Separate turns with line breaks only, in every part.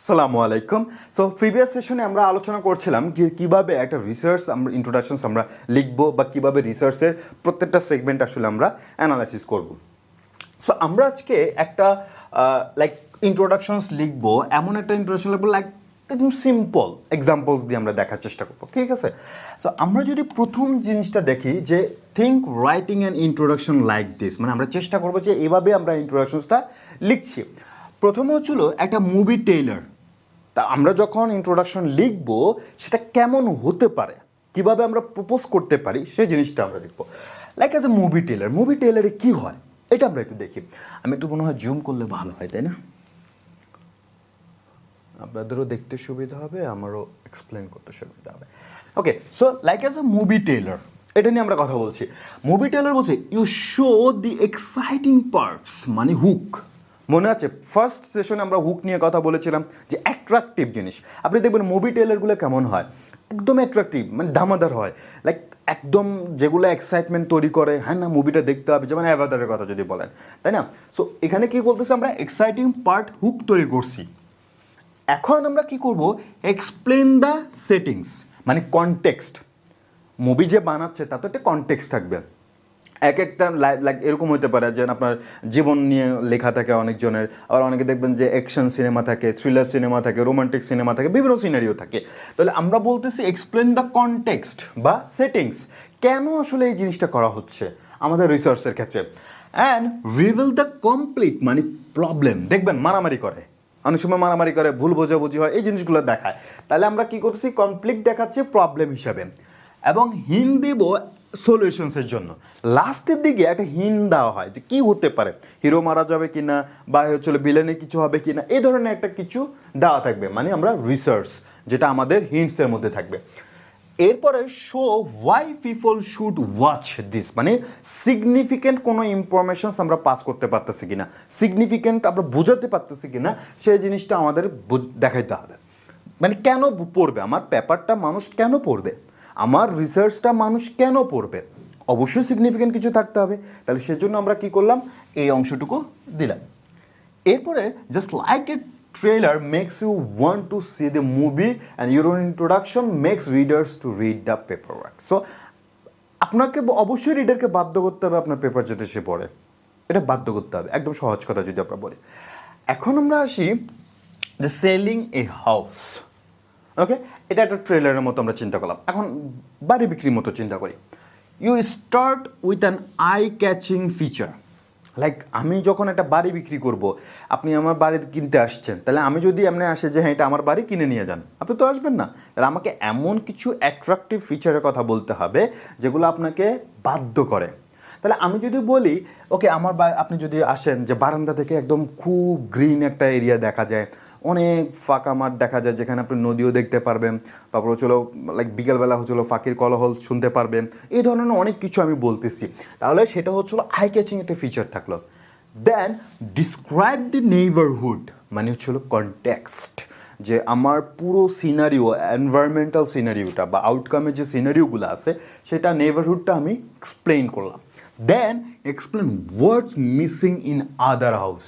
আসসালামু আলাইকুম। So previous সেশনে আমরা আলোচনা করছিলাম যে কীভাবে একটা রিসার্চ আমরা ইন্ট্রোডাকশনস আমরা লিখবো বা কীভাবে রিসার্চের প্রত্যেকটা সেগমেন্ট আসলে আমরা অ্যানালাইসিস করব। সো আমরা আজকে একটা লাইক ইন্ট্রোডাকশনস লিখবো, এমন একটা ইন্ট্রোডাকশন লিখবো লাইক একদম সিম্পল এক্সাম্পলস দিয়ে আমরা দেখার চেষ্টা করবো, ঠিক আছে? সো আমরা যদি প্রথম জিনিসটা দেখি যে think writing an introduction like this, মানে আমরা চেষ্টা করবো যে এভাবে আমরা ইন্ট্রোডাকশনসটা লিখছি। প্রথমে হচ্ছিল একটা মুভি ট্রেইলার। তা আমরা যখন ইন্ট্রোডাকশন লিখবো সেটা কেমন হতে পারে, কিভাবে আমরা প্রপোজ করতে পারি সেই জিনিসটা আমরা দেখবো। লাইক অ্যাজ এ মুভি ট্রেলারে কী হয় এটা আমরা একটু দেখি। আমি একটু মনে হয় জুম করলে ভালো হয়, তাই না? আপনাদেরও দেখতে সুবিধা হবে, আমারও এক্সপ্লেন করতে সুবিধা হবে। Okay, so like as a movie trailer, এটা নিয়ে আমরা কথা বলছি। মুভি ট্রেলার বলছে you show the exciting parts, মানে হুক। মনে আছে ফার্স্ট সেশনে আমরা হুক নিয়ে কথা বলেছিলাম যে অ্যাট্রাকটিভ জিনিস। আপনি দেখবেন মুভি ট্রেলারগুলো কেমন হয়, একদম অ্যাট্রাকটিভ, মানে দামাদার হয়, লাইক একদম যেগুলো এক্সাইটমেন্ট তৈরি করে, হ্যাঁ না মুভিটা দেখতে হবে, যেমন অ্যাভাতারের কথা যদি বলেন, তাই না? সো এখানে কি বলতেছে, আমরা এক্সাইটিং পার্ট হুক তৈরি করছি। এখন আমরা কি করব, এক্সপ্লেন দ্য সেটিংস, মানে কনটেক্সট। মুভি যে বানাচ্ছে তাতে একটা কনটেক্সট থাকবে। এক একটা লাইক এরকম হতে পারে যে আপনার জীবন নিয়ে লেখা থাকে অনেকজনের, আবার অনেকে দেখবেন যে অ্যাকশন সিনেমা থাকে, থ্রিলার সিনেমা থাকে, রোমান্টিক সিনেমা থাকে, বিভিন্ন সিনারিও থাকে। তাহলে আমরা বলতেছি এক্সপ্লেন দ্য কনটেক্সট বা সেটিংস, কেন আসলে এই জিনিসটা করা হচ্ছে আমাদের রিসার্চের ক্ষেত্রে। অ্যান্ড রিভিল দ্য কমপ্লিট, মানে প্রবলেম। দেখবেন মারামারি করে, অনেক সময় মারামারি করে, ভুল বোঝাবুঝি হয়, এই জিনিসগুলো দেখায়। তাহলে আমরা কি করছি, কনফ্লিক্ট দেখাচ্ছি প্রবলেম হিসাবে, এবং হিন্ট দিব সলিউশনসের জন্য। লাস্টের দিকে একটা হিন্ট দেওয়া হয় যে কী হতে পারে, হিরো মারা যাবে কিনা, বা হচ্ছিল ভিলেনে কিছু হবে কিনা, এই ধরনের একটা কিছু দেওয়া থাকবে, মানে আমরা রিসার্চ যেটা আমাদের হিন্টসের মধ্যে থাকবে। এরপরে show why people should watch this, মানে সিগনিফিকেন্ট কোনো ইনফরমেশনস আমরা পাস করতে পারতেছি কিনা, সিগনিফিকেন্ট আমরা বোঝাতে পারতেছি কিনা, সেই জিনিসটা আমাদের দেখাইতে হবে। মানে কেন পড়বে আমার পেপারটা, মানুষ কেন পড়বে, আমার রিসার্চটা মানুষ কেন পড়বে, অবশ্যই সিগনিফিকেন্ট কিছু থাকতে হবে। তাহলে সেজন্য আমরা কি করলাম, এই অংশটুকু দিলাম। এরপরে just like a trailer makes you want to see the movie and your introduction makes readers to read the paper work. So আপনাকে অবশ্যই রিডারকে বাধ্য করতে হবে আপনার পেপার যাতে সে পড়ে, এটা বাধ্য করতে হবে, একদম সহজ কথা যদি আমরা বলি। এখন আমরা আসি দ্য সেলিং এ হাউস। ওকে, এটা একটা ট্রেলারের মতো আমরা চিন্তা করলাম। এখন বাড়ি বিক্রির মতো চিন্তা করি। You start with an eye catching feature. Like আমি যখন একটা বাড়ি বিক্রি করব, আপনি আমার বাড়ি কিনতে আসছেন, তাহলে আমি যদি এমনি আসে যে হ্যাঁ এটা আমার বাড়ি, কিনে নিয়ে যান, আপনি তো আসবেন না। তাহলে আমাকে এমন কিছু অ্যাট্রাকটিভ ফিচারের কথা বলতে হবে যেগুলো আপনাকে বাধ্য করে। তাহলে আমি যদি বলি ওকে আমার আপনি যদি আসেন যে বারান্দা থেকে একদম খুব গ্রিন একটা এরিয়া দেখা যায়, অনেক ফাঁকা মাঠ দেখা যায়, যেখানে আপনি নদীও দেখতে পারবেন, তারপর হচ্ছিল লাইক বিকেলবেলা হচ্ছিল পাখির কলহল শুনতে পারবেন, এই ধরনের অনেক কিছু আমি বলতেছি। তাহলে সেটা হচ্ছিল আই ক্যাচিং একটা ফিচার থাকলো। দেন ডিসক্রাইব দি নেইবারহুড, মানে হচ্ছিল কনটেক্সট, যে আমার পুরো সিনারিও, এনভায়রনমেন্টাল সিনারিওটা বা আউটকামের যে সিনারিওগুলো আছে সেটা নেইবারহুডটা আমি এক্সপ্লেইন করলাম। Then explain what's missing in other house,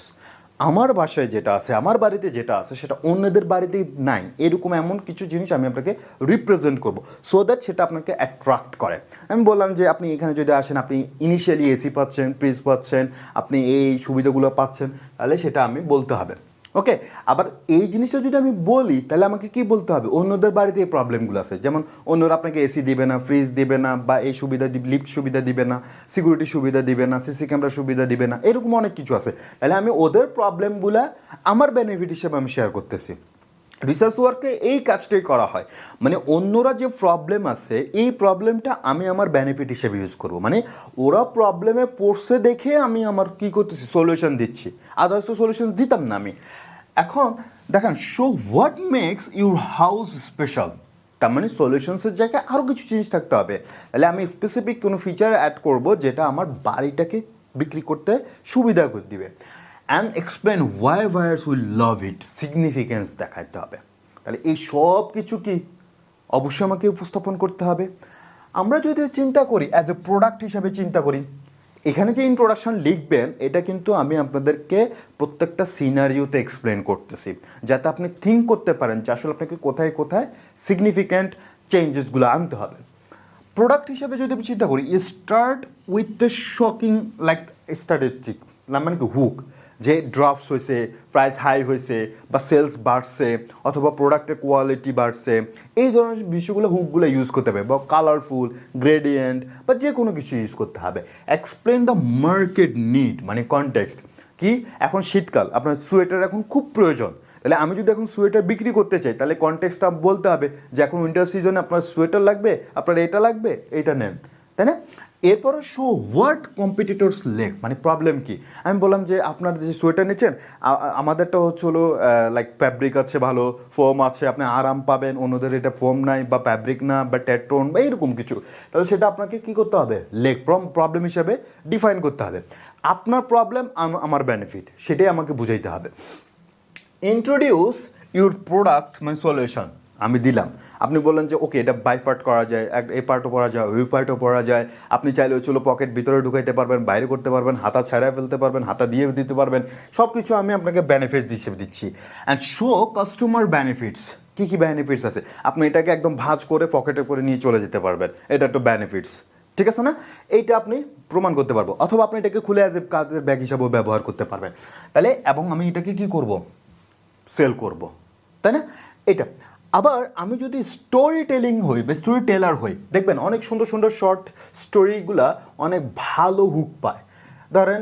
আমার বাসায় যেটা আছে, আমার বাড়িতে যেটা আছে সেটা অন্যদের বাড়িতে নাই, এরকম এমন কিছু জিনিস আমি আপনাকে রিপ্রেজেন্ট করব, সো দ্যাট সেটা আপনাকে অ্যাট্রাক্ট করে। আমি বললাম যে আপনি এখানে যদি আসেন, আপনি ইনিশিয়ালি এসি পাচ্ছেন, ফ্রিজ পাচ্ছেন, আপনি এই সুবিধাগুলো পাচ্ছেন, তাহলে সেটা আমি বলতে হবে। ওকে, আবার এই জিনিসটা যদি আমি বলি তাহলে আমাকে কি বলতে হবে, অন্যদের বাড়িতে এই প্রবলেমগুলো আছে, যেমন অন্যরা আপনাকে এসি দিবে না, ফ্রিজ দিবে না, বা এই সুবিধা লিফট সুবিধা দিবে না, সিকিউরিটি সুবিধা দিবে না, সিসি ক্যামেরা সুবিধা দিবে না, এরকম অনেক কিছু আছে। তাহলে আমি ওদের প্রবলেমগুলো আমার বেনিফিট হিসেবে আমি শেয়ার করতেছি। রিসার্চ ওয়ার্কে এই কাজটাই করা হয়, মানে অন্যরা যে প্রবলেম আছে এই প্রবলেমটা আমি আমার বেনিফিট হিসেবে ইউজ করব, মানে ওরা প্রবলেমে পড়ছে দেখে আমি আমার কী করতেছি, সলিউশন দিচ্ছি, আদার্স তো সলিউশন দিতাম না আমি। এখন দেখেন, show what makes your house special, তার মানে সলিউশনসের জায়গায় আরও কিছু জিনিস থাকতে হবে। তাহলে আমি স্পেসিফিক কোনো ফিচার অ্যাড করব যেটা আমার বাড়িটাকে বিক্রি করতে সুবিধা করে দিবে। And explain why buyers will love it, significance দেখাতে হবে। তাহলে এই সব কিছু কি অবশ্যই আমাকে উপস্থাপন করতে হবে। আমরা যদি চিন্তা করি অ্যাজ এ প্রোডাক্ট হিসাবে চিন্তা করি, এখানে যে ইন্ট্রোডাকশন লিখবেন এটা কিন্তু আমি আপনাদেরকে প্রত্যেকটা সিনারিওতে এক্সপ্লেন করতেছি, যাতে আপনি থিঙ্ক করতে পারেন যে আসলে আপনাকে কোথায় কোথায় সিগনিফিক্যান্ট চেঞ্জেসগুলো আনতে হবে। প্রোডাক্ট হিসেবে যদি আমি চিন্তা করি, start with the shocking like strategic, মানে কি হুক, যে ড্রপস হয়েছে, প্রাইস হাই হয়েছে, বা সেলস বাড়ছে, অথবা প্রোডাক্টের কোয়ালিটি বাড়ছে, এই ধরনের বিষয়গুলো হুকগুলো ইউজ করতে হবে, বা কালারফুল, গ্রেডিয়েন্ট, বা যে কোনো কিছু ইউজ করতে হবে। এক্সপ্লেন দ্য মার্কেট নিড, মানে কনটেক্সট কি, এখন শীতকাল, আপনার সোয়েটার এখন খুব প্রয়োজন, তাহলে আমি যদি এখন সোয়েটার বিক্রি করতে চাই তাহলে কনটেক্সটটা বলতে হবে যে এখন উইন্টার সিজনে আপনার সোয়েটার লাগবে, আপনার এটা লাগবে, এইটা নেন, তাই না? এরপরে শো হোয়াট কম্পিটিটরস লেক, মানে প্রবলেম কি। আমি বললাম যে আপনার যে সোয়েটার নিচ্ছেন আমাদেরটা হচ্ছে হলো লাইক ফ্যাব্রিক আছে ভালো, ফোম আছে, আপনি আরাম পাবেন, অন্যদের এটা ফোম নাই বা ফ্যাব্রিক না বা টেট্রন বা এইরকম কিছু, তাহলে সেটা আপনাকে কী করতে হবে, লেক প্রবলেম হিসাবে ডিফাইন করতে হবে। আপনার প্রবলেম আমার বেনিফিট, সেটাই আমাকে বুঝাইতে হবে। ইন্ট্রোডিউস ইউর প্রোডাক্ট, মানে সলিউশন আমি দিলাম, আপনি বললেন যে ওকে এটা বাইপার্ট করা যায়, এই পার্টও পরা যায়, ওই পার্টও পরা যায়, আপনি চাইলে চলো পকেট ভিতরে ঢুকাইতে পারবেন, বাইরে করতে পারবেন, হাতা ছাড়াই ফেলতে পারবেন, হাতা দিয়ে দিতে পারবেন, সব কিছু আমি আপনাকে বেনিফিটস হিসেবে দিচ্ছি। অ্যান্ড শো কাস্টমার বেনিফিটস, কী কী বেনিফিটস আছে, আপনি এটাকে একদম ভাঁজ করে পকেটে করে নিয়ে চলে যেতে পারবেন, এটা একটু বেনিফিটস, ঠিক আছে না? এইটা আপনি প্রমাণ করতে পারবো, অথবা আপনি এটাকে খুলে অ্যাজ এ কাজের ব্যাগ হিসাবেও ব্যবহার করতে পারবেন। তাহলে এবং আমি এটাকে কী করব, সেল করব, তাই না? এটা আবার আমি যদি স্টোরি টেলিং হই বা স্টোরি টেলার হই, দেখবেন অনেক সুন্দর সুন্দর শর্ট স্টোরিগুলা অনেক ভালো হুক পায়। ধরেন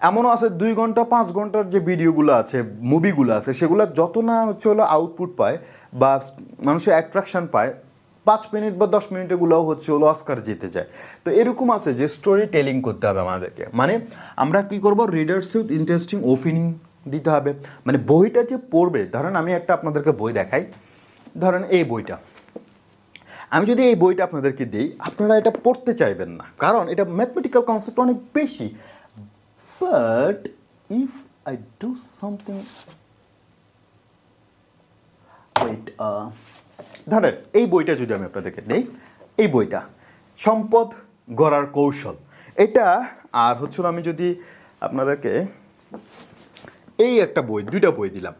এমনও আছে 2 ঘন্টা 5 ঘন্টার যে ভিডিওগুলো আছে, মুভিগুলো আছে, সেগুলো যত না হচ্ছে হলো আউটপুট পায় বা মানুষের অ্যাট্রাকশন পায়, 5 মিনিট বা 10 মিনিটেরগুলোও হচ্ছে হলো অস্কার জিতে যায়। তো এরকম আছে যে স্টোরি টেলিং করতে হবে আমাদেরকে, মানে আমরা কী করবো, রিডার্সে ইন্টারেস্টিং ওপিনিং দিতে হবে। মানে বইটা যে পড়বে, ধরেন আমি একটা আপনাদেরকে বই দেখাই, ধরেন এই বইটা, আমি যদি এই বইটা আপনাদেরকে দিই, আপনারা এটা পড়তে চাইবেন না, কারণ এটা ম্যাথমেটিক্যাল কনসেপ্ট অনেক বেশি। But if I do something, wait, ধরেন এই বইটা যদি আমি আপনাদেরকে দিই, এই বইটা সম্পদ গড়ার কৌশল, এটা আর হচ্ছিল আমি যদি আপনাদেরকে এই একটা বই, 2টা বই দিলাম,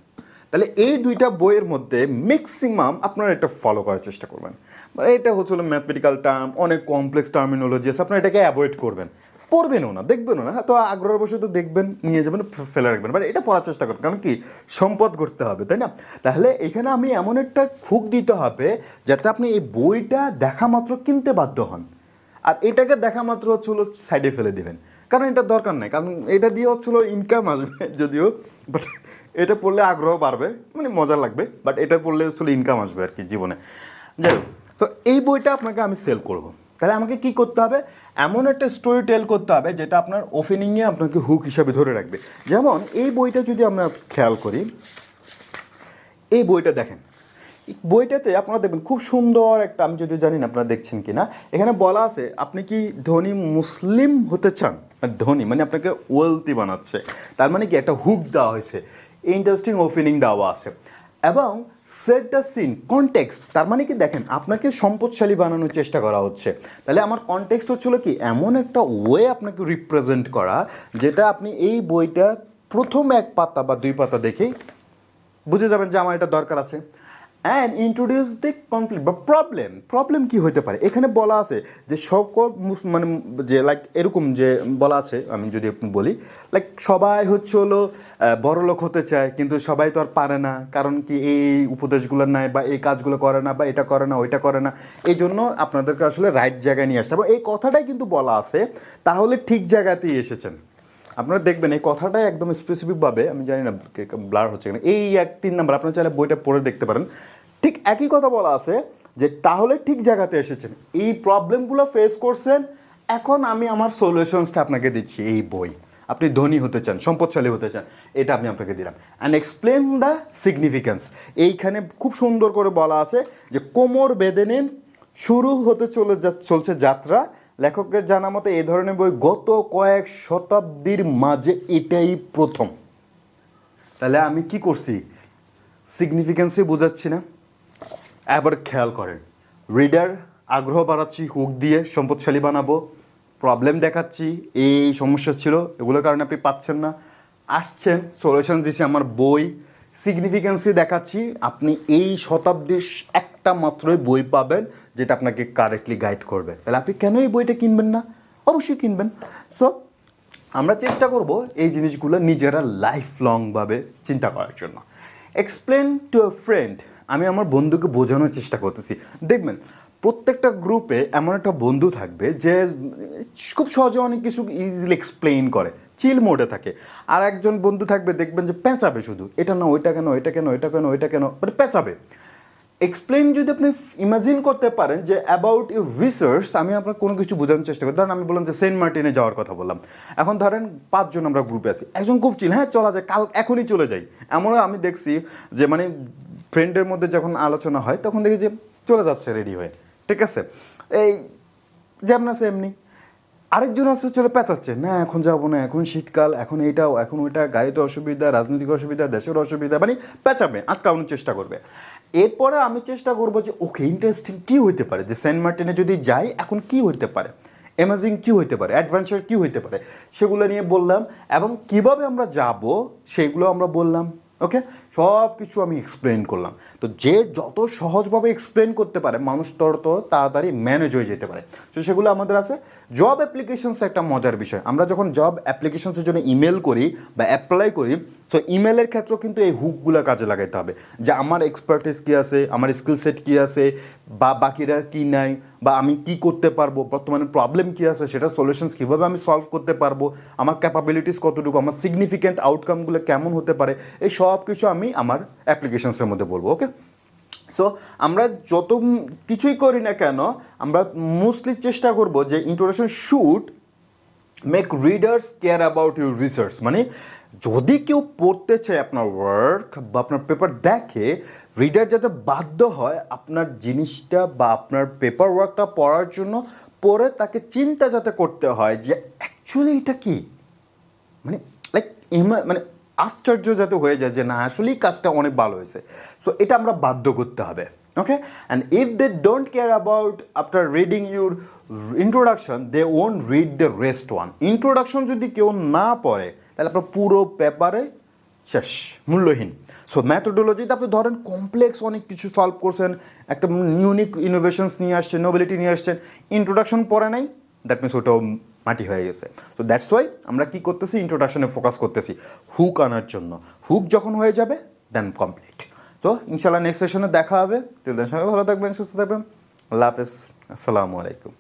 তাহলে এই 2টা বইয়ের মধ্যে ম্যাক্সিমাম আপনারা এটা ফলো করার চেষ্টা করবেন। এটা হচ্ছে ম্যাথমেটিক্যাল টার্ম, অনেক কমপ্লেক্স টার্মিনোলজি আছে, আপনারা এটাকে অ্যাভয়েড করবেন, পড়বেনও না, দেখবেনও না, হ্যাঁ তো আগ্রহ বসে তো দেখবেন, নিয়ে যাবেন, ফেলে রাখবেন, বাট এটা পড়ার চেষ্টা করবেন, কারণ কি সম্পদ করতে হবে, তাই না? তাহলে এখানে আমি এমন একটা খুক দিতে হবে যাতে আপনি এই বইটা দেখা মাত্র কিনতে বাধ্য হন, আর এটাকে দেখা মাত্র হচ্ছে হলো সাইডে ফেলে দিবেন, কারণ এটা দরকার নেই, কারণ এটা দিয়ে হচ্ছে হলো ইনকাম আসবে যদিও, বাট এটা পড়লে আগ্রহ বাড়বে, মানে মজা লাগবে, বাট এটা পড়লে হচ্ছে ইনকাম আসবে আর কি জীবনে, যাই হোক। সো এই বইটা আপনাকে আমি সেল করব, তাহলে আমাকে কি করতে হবে, এমন একটা স্টোরি টেল করতে হবে যেটা আপনার ওপেনিংয়ে আপনাকে হুক হিসাবে ধরে রাখবে। যেমন এই বইটা যদি আমরা খেয়াল করি, এই বইটা দেখেন, বইটাতে আপনারা দেখবেন খুব সুন্দর একটা, আমি যদি জানি না আপনারা দেখছেন কি না, এখানে বলা আছে আপনি কি ধনী মুসলিম হতে চান, ধনী মানে আপনাকে ওয়েলথি বানাচ্ছে, তার মানে কি একটা হুক দেওয়া হয়েছে, ইন্টারেস্টিং ওপেনিং দেওয়া আছে, এবং সেট দ্য সিন কনটেক্সট, তার মানে কি দেখেন আপনাকে সম্পদশালী বানানোর চেষ্টা করা হচ্ছে, তাহলে আমার কনটেক্সট হচ্ছিল কি এমন একটা ওয়ে আপনাকে রিপ্রেজেন্ট করা, যেটা আপনি এই বইটা প্রথম 1 পাতা বা 2 পাতা দেখেই বুঝে যাবেন যে আমার এটা দরকার আছে। অ্যান্ড ইন্ট্রোডিউস দ্য কনফ্লিক্ট বা প্রবলেম কী হতে পারে, এখানে বলা আছে যে সকল মানে যে লাইক এরকম যে বলা আছে, আমি যদি আপনি বলি লাইক সবাই হচ্ছে হলো বড়লোক হতে চায়, কিন্তু সবাই তো আর পারে না, কারণ কি এই উপদেশগুলো নাই বা এই কাজগুলো করে না বা এটা করে না ওইটা করে না, এই জন্য আপনাদেরকে আসলে রাইট জায়গায় নিয়ে আসতে হবে, এই কথাটাই কিন্তু বলা আছে, তাহলে ঠিক জায়গাতেই এসেছেন। আপনারা দেখবেন এই কথাটাই একদম স্পেসিফিকভাবে, আমি জানি না ব্লার হচ্ছে কিনা, এই 3 নাম্বার আপনারা চাইলে বইটা পড়ে দেখতে পারেন, ঠিক একই কথা বলা আছে যে তাহলে ঠিক জায়গাতে এসেছেন, এই প্রবলেমগুলো ফেস করছেন, এখন আমি আমার সলিউশনসটা আপনাকে দিচ্ছি, এই বই আপনি ধনী হতে চান, সম্পদশালী হতে চান, এটা আমি আপনাকে দিলাম। অ্যান্ড এক্সপ্লেন দ্য সিগনিফিক্যান্স, এইখানে খুব সুন্দর করে বলা আছে যে কোমর বেঁধে নিন, শুরু হতে চলছে যাত্রা, লেখকের জানা মতে এই ধরনের বই গত কয়েক শতাব্দীর মাঝে এটাই প্রথম। তাহলে আমি কি করছি, সিগনিফিক্যান্সই বোঝাচ্ছি না? এবার খেয়াল করেন, রিডার আগ্রহ বাড়াচ্ছি হুক দিয়ে, সম্পদশালী বানাবো, প্রবলেম দেখাচ্ছি, এই সমস্যা ছিল, এগুলোর কারণে আপনি পাচ্ছেন না, আসছেন, সলিউশন দিচ্ছি আমার বই, সিগনিফিকেন্সি দেখাচ্ছি, আপনি এই শতাব্দীর একটা মাত্রই বই পাবেন যেটা আপনাকে কারেক্টলি গাইড করবে, তাহলে আপনি কেন এই বইটা কিনবেন না? অবশ্যই কিনবেন। সো আমরা চেষ্টা করব এই জিনিসগুলো নিজেরা লাইফ লংভাবে চিন্তা করার জন্য। এক্সপ্লেন টু আ ফ্রেন্ড, আমি আমার বন্ধুকে বোঝানোর চেষ্টা করতেছি। দেখবেন প্রত্যেকটা গ্রুপে এমন একটা বন্ধু থাকবে যে খুব সহজে অনেক কিছু ইজিলি এক্সপ্লেইন করে, চিল মোডে থাকে। আর একজন বন্ধু থাকবে দেখবেন যে পেঁচাবে, শুধু এটা না ওইটা কেন, এটা কেন, এটা কেন, ওইটা কেন, মানে পেঁচাবে। এক্সপ্লেইন যদি আপনি ইমাজিন করতে পারেন যে অ্যাবাউট ইউর রিসার্চ, আমি আপনার কোনো কিছু বোঝানোর চেষ্টা করি। ধরেন আমি বললাম যে সেন্ট মার্টিনে যাওয়ার কথা বললাম, এখন ধরেন 5 জন আমরা গ্রুপে আছি, একজন খুব চিল, হ্যাঁ চলা যায়, কাল এখনই চলে যাই। এমনও আমি দেখছি যে মানে ফ্রেন্ডের মধ্যে যখন আলোচনা হয় তখন দেখি যে চলে যাচ্ছে রেডি হয়ে, ঠিক আছে, এই যেমন আছে এমনি। আরেকজন আছে চলে পেঁচাচ্ছে, না এখন যাবো না, এখন শীতকাল, এখন এইটাও, এখন ওইটা, গাড়িতে অসুবিধা, রাজনৈতিক অসুবিধা, দেশের অসুবিধা, মানে পেঁচাবে, আটকানোর চেষ্টা করবে। এরপরে আমি চেষ্টা করবো যে ওকে ইন্টারেস্টিং কী হইতে পারে, যে সেন্ট মার্টিনে যদি যাই এখন কী হইতে পারে, অ্যামেজিং কী হইতে পারে, অ্যাডভেঞ্চার কী হইতে পারে, সেগুলো নিয়ে বললাম। এবং কিভাবে আমরা যাব সেগুলো আমরা বললাম। ওকে, সব কিছু আমি এক্সপ্লেন করলাম। তো যে যত সহজভাবে এক্সপ্লেন করতে পারে মানুষ তত তাড়াতাড়ি ম্যানেজ হয়ে যেতে পারে। তো সেগুলো আমাদের আছে। জব অ্যাপ্লিকেশনস একটা মজার বিষয়। আমরা যখন জব অ্যাপ্লিকেশনসের জন্য ইমেল করি বা অ্যাপ্লাই করি, সো ইমেলের ক্ষেত্রেও কিন্তু এই হুকগুলো কাজে লাগাইতে হবে, যে আমার এক্সপার্টিস কী আছে, আমার স্কিল সেট কী আছে, বা বাকিরা কী নাই, বা আমি কি করতে পারবো, বর্তমানে প্রবলেম কী আছে, সেটা সলিউশনস কীভাবে আমি সলভ করতে পারবো, আমার ক্যাপাবিলিটিস কতটুকু, আমার সিগনিফিক্যান্ট আউটকামগুলো কেমন হতে পারে, এই সব কিছু আমি আমার অ্যাপ্লিকেশনসের মধ্যে বলবো। ওকে, সো আমরা যত কিছুই করি না কেন, আমরা মোস্টলি চেষ্টা করব যে introduction should make readers care about your research. মানে যদি কেউ পড়তে চায় আপনার ওয়ার্ক বা আপনার পেপার দেখে, রিডার যাতে বাধ্য হয় আপনার জিনিসটা বা আপনার পেপার ওয়ার্কটা পড়ার জন্য, পড়ে তাকে চিন্তা যাতে করতে হয় যে অ্যাকচুয়ালি এটা কি, মানে লাইক মানে আশ্চর্য যাতে হয়ে যায় যে না আসলেই কাজটা অনেক ভালো হয়েছে। সো এটা আমরা বাধ্য করতে হবে। Okay, and if they don't care about after reading your introduction, they won't read the rest one. Introduction যদি কেউ না পড়ে তাহলে আপনার পুরো পেপারে শেষ, মূল্যহীন। সো ম্যাথোডোলজিতে আপনি ধরেন কমপ্লেক্স অনেক কিছু সলভ করছেন, একটা ইউনিক ইনোভেশনস নিয়ে আসছেন, নোবেলিটি নিয়ে আসছেন, ইন্ট্রোডাকশন পড়ে নাই, দ্যাট মিনস ওটাও মাটি হয়ে গেছে। তো দ্যাটস ওয়াই আমরা কী করতেছি, ইন্ট্রোডাকশনে ফোকাস করতেছি হুক আনার জন্য। হুক যখন হয়ে যাবে দেন কমপ্লিট। তো ইনশাল্লাহ নেক্সট সেশনে দেখা হবে। সবাই ভালো থাকবেন, সুস্থ থাকবেন। আল্লাহ হাফেজ, আসসালামু আলাইকুম।